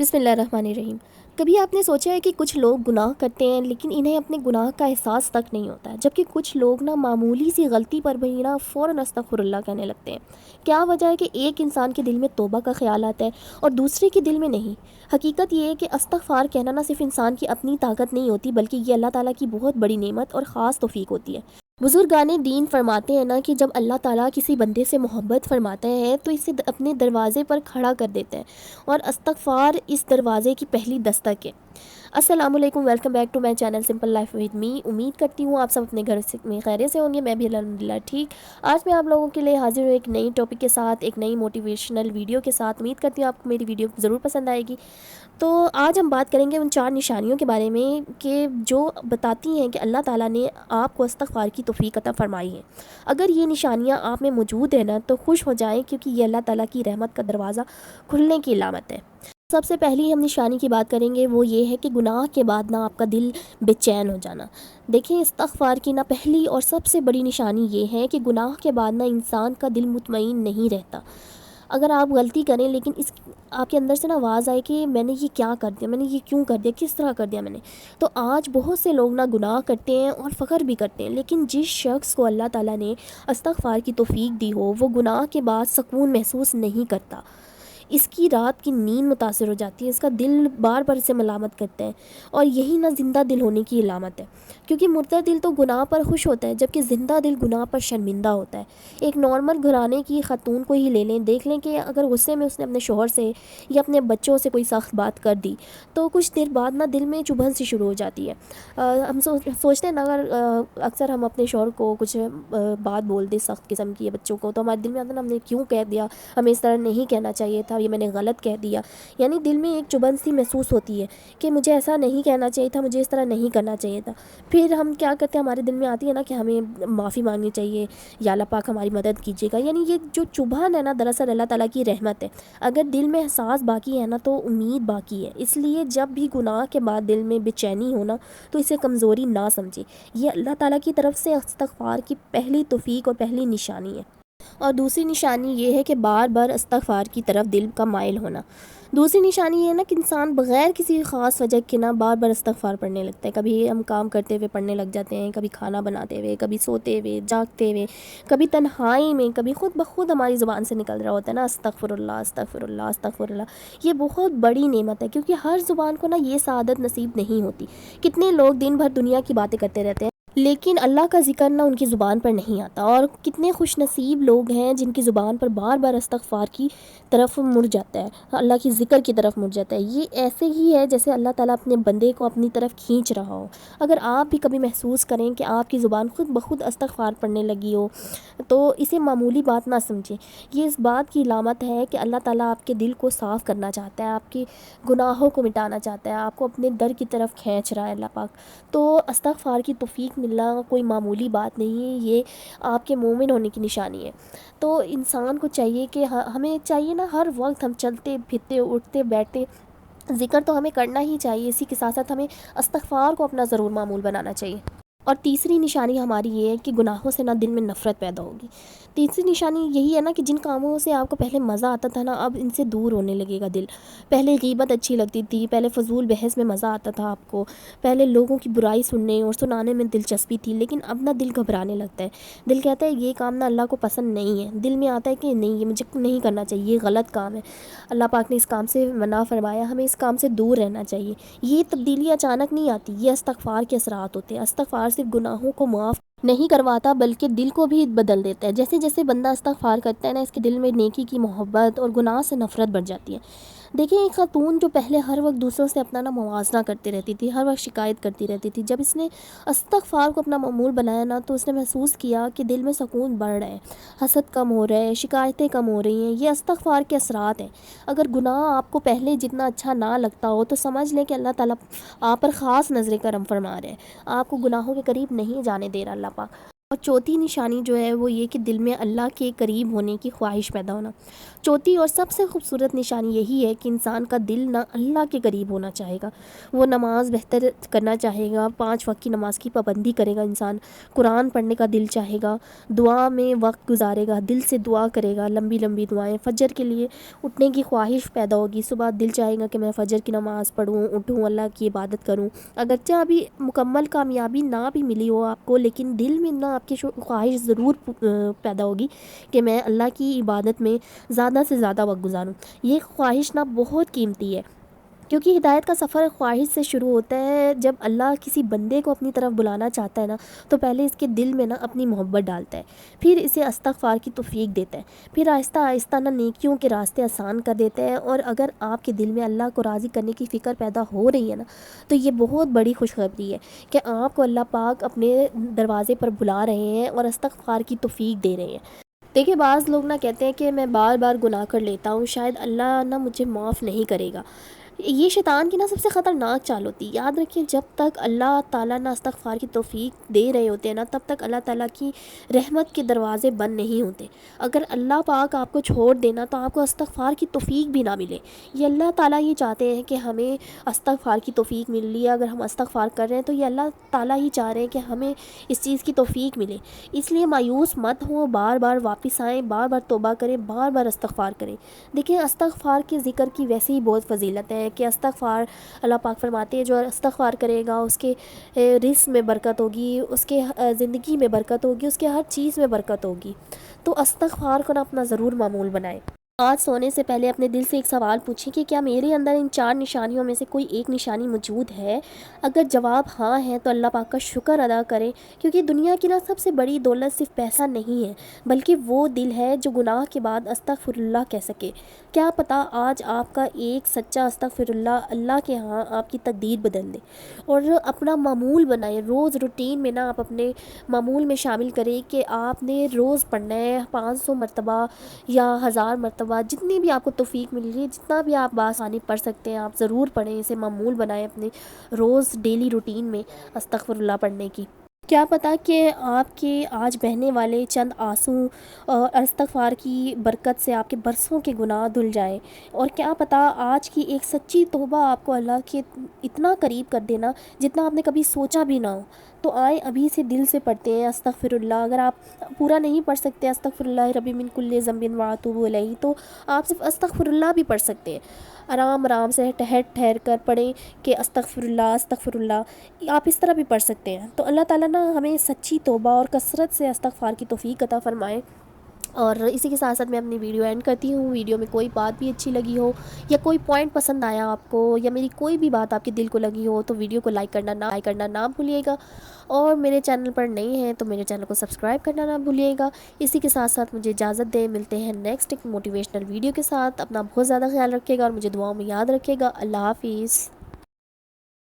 بسم اللہ الرحمن الرحیم۔ کبھی آپ نے سوچا ہے کہ کچھ لوگ گناہ کرتے ہیں لیکن انہیں اپنے گناہ کا احساس تک نہیں ہوتا ہے، جبکہ کچھ لوگ معمولی سی غلطی پر بھی فوراً استغفر اللہ کہنے لگتے ہیں۔ کیا وجہ ہے کہ ایک انسان کے دل میں توبہ کا خیال آتا ہے اور دوسرے کے دل میں نہیں؟ حقیقت یہ ہے کہ استغفار کہنا نہ صرف انسان کی اپنی طاقت نہیں ہوتی، بلکہ یہ اللہ تعالیٰ کی بہت بڑی نعمت اور خاص توفیق ہوتی ہے۔ بزرگان دین فرماتے ہیں کہ جب اللہ تعالیٰ کسی بندے سے محبت فرماتے ہیں تو اسے اپنے دروازے پر کھڑا کر دیتے ہیں، اور استغفار اس دروازے کی پہلی دستک ہے۔ السلام علیکم، welcome back to my channel simple life with me. امید کرتی ہوں آپ سب اپنے گھر میں خیریت سے ہوں گے، میں بھی الحمدللہ ٹھیک۔ آج میں آپ لوگوں کے لیے حاضر ہوں ایک نئی ٹاپک کے ساتھ، ایک نئی موٹیویشنل ویڈیو کے ساتھ۔ امید کرتی ہوں آپ کو میری ویڈیو ضرور پسند آئے گی۔ تو آج ہم بات کریں گے ان 4 نشانیوں کے بارے میں کہ جو بتاتی ہیں کہ اللہ تعالیٰ نے آپ کو استغفار کی توفیق عطا فرمائی ہے۔ اگر یہ نشانیاں آپ میں موجود ہیں تو خوش ہو جائیں، کیونکہ یہ اللہ تعالیٰ کی رحمت کا دروازہ کھلنے کی علامت ہے۔ سب سے پہلی ہم نشانی کی بات کریں گے، وہ یہ ہے کہ گناہ کے بعد آپ کا دل بے چین ہو جانا۔ دیکھیں، استغفار کی پہلی اور سب سے بڑی نشانی یہ ہے کہ گناہ کے بعد انسان کا دل مطمئن نہیں رہتا۔ اگر آپ غلطی کریں لیکن آپ کے اندر سے آواز آئے کہ میں نے یہ کیا کر دیا، میں نے یہ کیوں کر دیا، کس طرح کر دیا میں نے۔ تو آج بہت سے لوگ گناہ کرتے ہیں اور فخر بھی کرتے ہیں، لیکن جس شخص کو اللہ تعالیٰ نے استغفار کی توفیق دی ہو، وہ گناہ کے بعد سکون محسوس نہیں کرتا۔ اس کی رات کی نیند متاثر ہو جاتی ہے، اس کا دل بار بار اسے ملامت کرتا ہے، اور یہی زندہ دل ہونے کی علامت ہے، کیونکہ مردہ دل تو گناہ پر خوش ہوتا ہے، جبکہ زندہ دل گناہ پر شرمندہ ہوتا ہے۔ ایک نارمل گھرانے کی خاتون کو ہی لے لیں، دیکھ لیں کہ اگر غصے میں اس نے اپنے شوہر سے یا اپنے بچوں سے کوئی سخت بات کر دی تو کچھ دیر بعد دل میں چبھن سی شروع ہو جاتی ہے۔ ہم سوچتے ہیں اگر اکثر ہم اپنے شوہر کو کچھ بات بول دیں سخت قسم کی، بچوں کو، تو ہمارے دل میں آتا ہے ہم نے کیوں کہہ دیا، ہمیں اس طرح نہیں کہنا چاہیے تھا، یہ میں نے غلط کہہ دیا۔ یعنی دل میں ایک چبھن سی محسوس ہوتی ہے کہ مجھے ایسا نہیں کہنا چاہیے تھا، مجھے اس طرح نہیں کرنا چاہیے تھا۔ پھر ہم کیا کرتے ہیں، ہمارے دل میں آتی ہے کہ ہمیں معافی مانگنی چاہیے، یا اللہ پاک ہماری مدد کیجیے گا۔ یعنی یہ جو چبھن ہے دراصل اللہ تعالیٰ کی رحمت ہے۔ اگر دل میں احساس باقی ہے تو امید باقی ہے۔ اس لیے جب بھی گناہ کے بعد دل میں بے چینی ہونا تو اسے کمزوری نہ سمجھے، یہ اللہ تعالیٰ کی طرف سے استغفار کی پہلی توفیق اور پہلی نشانی ہے۔ اور دوسری نشانی یہ ہے کہ بار بار استغفار کی طرف دل کا مائل ہونا۔ دوسری نشانی یہ ہے کہ انسان بغیر کسی خاص وجہ کے بار بار استغفار پڑھنے لگتا ہے۔ کبھی ہم کام کرتے ہوئے پڑھنے لگ جاتے ہیں، کبھی کھانا بناتے ہوئے، کبھی سوتے ہوئے، جاگتے ہوئے، کبھی تنہائی میں، کبھی خود بخود ہماری زبان سے نکل رہا ہوتا ہے استغفر اللہ، استغفر اللہ، استغفر اللہ۔ یہ بہت بڑی نعمت ہے، کیونکہ ہر زبان کو یہ سعادت نصیب نہیں ہوتی۔ کتنے لوگ دن بھر دنیا کی باتیں کرتے رہتے ہیں لیکن اللہ کا ذکر ان کی زبان پر نہیں آتا، اور کتنے خوش نصیب لوگ ہیں جن کی زبان پر بار بار استغفار کی طرف مڑ جاتا ہے، اللہ کی ذکر کی طرف مڑ جاتا ہے۔ یہ ایسے ہی ہے جیسے اللہ تعالیٰ اپنے بندے کو اپنی طرف کھینچ رہا ہو۔ اگر آپ بھی کبھی محسوس کریں کہ آپ کی زبان خود بخود استغفار پڑھنے لگی ہو تو اسے معمولی بات نہ سمجھیں، یہ اس بات کی علامت ہے کہ اللہ تعالیٰ آپ کے دل کو صاف کرنا چاہتا ہے، آپ کے گناہوں کو مٹانا چاہتا ہے، آپ کو اپنے در کی طرف کھینچ رہا ہے اللہ پاک۔ تو استغفار کی توفیق ملنا کوئی معمولی بات نہیں ہے، یہ آپ کے مومن ہونے کی نشانی ہے۔ تو انسان کو چاہیے کہ ہمیں چاہیے ہر وقت ہم چلتے پھرتے اٹھتے بیٹھتے ذکر تو ہمیں کرنا ہی چاہیے، اسی کے ساتھ ساتھ ہمیں استغفار کو اپنا ضرور معمول بنانا چاہیے۔ اور تیسری نشانی ہماری یہ ہے کہ گناہوں سے دل میں نفرت پیدا ہوگی۔ تیسری نشانی یہی ہے کہ جن کاموں سے آپ کو پہلے مزہ آتا تھا اب ان سے دور ہونے لگے گا دل۔ پہلے غیبت اچھی لگتی تھی، پہلے فضول بحث میں مزہ آتا تھا آپ کو، پہلے لوگوں کی برائی سننے اور سنانے میں دلچسپی تھی، لیکن اب دل گھبرانے لگتا ہے۔ دل کہتا ہے یہ کام اللہ کو پسند نہیں ہے، دل میں آتا ہے کہ نہیں، یہ مجھے نہیں کرنا چاہیے، یہ غلط کام ہے، اللہ پاک نے اس کام سے منع فرمایا، ہمیں اس کام سے دور رہنا چاہیے۔ یہ تبدیلی اچانک نہیں آتی، یہ استغفار کے اثرات ہوتے ہیں۔ استغفار صرف گناہوں کو معاف نہیں کرواتا بلکہ دل کو بھی بدل دیتا ہے۔ جیسے جیسے بندہ استغفار کرتا ہے اس کے دل میں نیکی کی محبت اور گناہ سے نفرت بڑھ جاتی ہے۔ دیکھیں، ایک خاتون جو پہلے ہر وقت دوسروں سے اپنا موازنہ کرتی رہتی تھی، ہر وقت شکایت کرتی رہتی تھی، جب اس نے استغفار کو اپنا معمول بنایا تو اس نے محسوس کیا کہ دل میں سکون بڑھ رہا ہے، حسد کم ہو رہا ہے، شکایتیں کم ہو رہی ہیں۔ یہ استغفار کے اثرات ہیں۔ اگر گناہ آپ کو پہلے جتنا اچھا نہ لگتا ہو تو سمجھ لیں کہ اللہ تعالیٰ آپ پر خاص نظر کرم فرما رہے ہیں، آپ کو گناہوں کے قریب نہیں جانے دے رہا اللہ پاک۔ اور چوتھی نشانی جو ہے وہ یہ کہ دل میں اللہ کے قریب ہونے کی خواہش پیدا ہونا۔ چوتھی اور سب سے خوبصورت نشانی یہی ہے کہ انسان کا دل نہ اللہ کے قریب ہونا چاہے گا، وہ نماز بہتر کرنا چاہے گا، 5 وقت کی نماز کی پابندی کرے گا انسان، قرآن پڑھنے کا دل چاہے گا، دعا میں وقت گزارے گا، دل سے دعا کرے گا، لمبی لمبی دعائیں، فجر کے لیے اٹھنے کی خواہش پیدا ہوگی، صبح دل چاہے گا کہ میں فجر کی نماز پڑھوں، اٹھوں، اللہ کی عبادت کروں۔ اگرچہ ابھی مکمل کامیابی نہ بھی ملی ہو آپ کو، لیکن دل میں نہ آپ کی خواہش ضرور پیدا ہوگی کہ میں اللہ کی عبادت میں زیادہ سے زیادہ وقت گزاروں۔ یہ خواہش نہ بہت قیمتی ہے، کیونکہ ہدایت کا سفر خواہش سے شروع ہوتا ہے۔ جب اللہ کسی بندے کو اپنی طرف بلانا چاہتا ہے نا، تو پہلے اس کے دل میں نا اپنی محبت ڈالتا ہے، پھر اسے استغفار کی توفیق دیتا ہے، پھر آہستہ آہستہ نا نیکیوں کے راستے آسان کر دیتا ہے۔ اور اگر آپ کے دل میں اللہ کو راضی کرنے کی فکر پیدا ہو رہی ہے نا، تو یہ بہت بڑی خوشخبری ہے کہ آپ کو اللہ پاک اپنے دروازے پر بلا رہے ہیں اور استغفار کی توفیق دے رہے ہیں۔ دیکھیں، بعض لوگ نہ کہتے ہیں کہ میں بار بار گناہ کر لیتا ہوں، شاید اللہ نہ مجھے معاف نہیں کرے گا۔ یہ شیطان کی نا سب سے خطرناک چال ہوتی ہے۔ یاد رکھیں، جب تک اللہ تعالیٰ نہ استغفار کی توفیق دے رہے ہوتے ہیں نا، تب تک اللہ تعالیٰ کی رحمت کے دروازے بند نہیں ہوتے۔ اگر اللہ پاک آپ کو چھوڑ دینا تو آپ کو استغفار کی توفیق بھی نہ ملے۔ یہ اللہ تعالیٰ یہ چاہتے ہیں کہ ہمیں استغفار کی توفیق مل رہی ہے، اگر ہم استغفار کر رہے ہیں تو یہ اللہ تعالیٰ ہی چاہ رہے ہیں کہ ہمیں اس چیز کی توفیق ملے۔ اس لیے مایوس مت ہوں، بار بار واپس آئیں، بار بار توبہ کریں، بار بار استغفار کریں۔ دیکھیں، استغفار کے ذکر کی ویسے ہی بہت فضیلت ہے کہ استغفار، اللہ پاک فرماتے ہیں جو استغفار کرے گا اس کے رزق میں برکت ہوگی، اس کے زندگی میں برکت ہوگی، اس کے ہر چیز میں برکت ہوگی۔ تو استغفار کو نا اپنا ضرور معمول بنائیں۔ آج سونے سے پہلے اپنے دل سے ایک سوال پوچھیں کہ کیا میرے اندر ان 4 نشانیوں میں سے کوئی ایک نشانی موجود ہے؟ اگر جواب ہاں ہے تو اللہ پاک کا شکر ادا کریں، کیونکہ دنیا کی نا سب سے بڑی دولت صرف پیسہ نہیں ہے، بلکہ وہ دل ہے جو گناہ کے بعد استغفر اللہ کہہ سکے۔ کیا پتہ آج آپ کا ایک سچا استغفر اللہ اللہ کے ہاں آپ کی تقدیر بدل دے۔ اور اپنا معمول بنائیں، روز روٹین میں نا آپ اپنے معمول میں شامل کریں کہ آپ نے روز پڑھنا ہے 500 مرتبہ یا 1000 مرتبہ، جتنی بھی آپ کو توفیق مل رہی ہے، جتنا بھی آپ بآسانی پڑھ سکتے ہیں آپ ضرور پڑھیں، اسے معمول بنائیں اپنے روز ڈیلی روٹین میں استغفر اللہ پڑھنے کی۔ کیا پتہ کہ آپ کے آج بہنے والے چند آنسو اور استغفار کی برکت سے آپ کے برسوں کے گناہ دھل جائیں، اور کیا پتہ آج کی ایک سچی توبہ آپ کو اللہ کے اتنا قریب کر دینا جتنا آپ نے کبھی سوچا بھی نہ ہو۔ تو آئیں ابھی سے دل سے پڑھتے ہیں استغفر اللہ۔ اگر آپ پورا نہیں پڑھ سکتے استغفر اللہ ربی من کل ذنب واتوب الیہ، تو آپ صرف استغفر اللہ بھی پڑھ سکتے ہیں۔ آرام آرام سے ٹھہر کر پڑھیں کہ استغفر اللہ، آپ اس طرح بھی پڑھ سکتے ہیں۔ تو اللہ تعالیٰ نا ہمیں سچی توبہ اور کثرت سے استغفار کی توفیق عطا فرمائے۔ اور اسی کے ساتھ ساتھ میں اپنی ویڈیو اینڈ کرتی ہوں۔ ویڈیو میں کوئی بات بھی اچھی لگی ہو یا کوئی پوائنٹ پسند آیا آپ کو، یا میری کوئی بھی بات آپ کے دل کو لگی ہو، تو ویڈیو کو لائک کرنا نہ بھولیے گا، اور میرے چینل پر نئے ہیں تو میرے چینل کو سبسکرائب کرنا نہ بھولیے گا۔ اسی کے ساتھ ساتھ مجھے اجازت دیں، ملتے ہیں نیکسٹ ایک موٹیویشنل ویڈیو کے ساتھ۔ اپنا بہت زیادہ خیال رکھیے گا اور مجھے دعاؤں میں یاد رکھیے گا۔ اللہ حافظ۔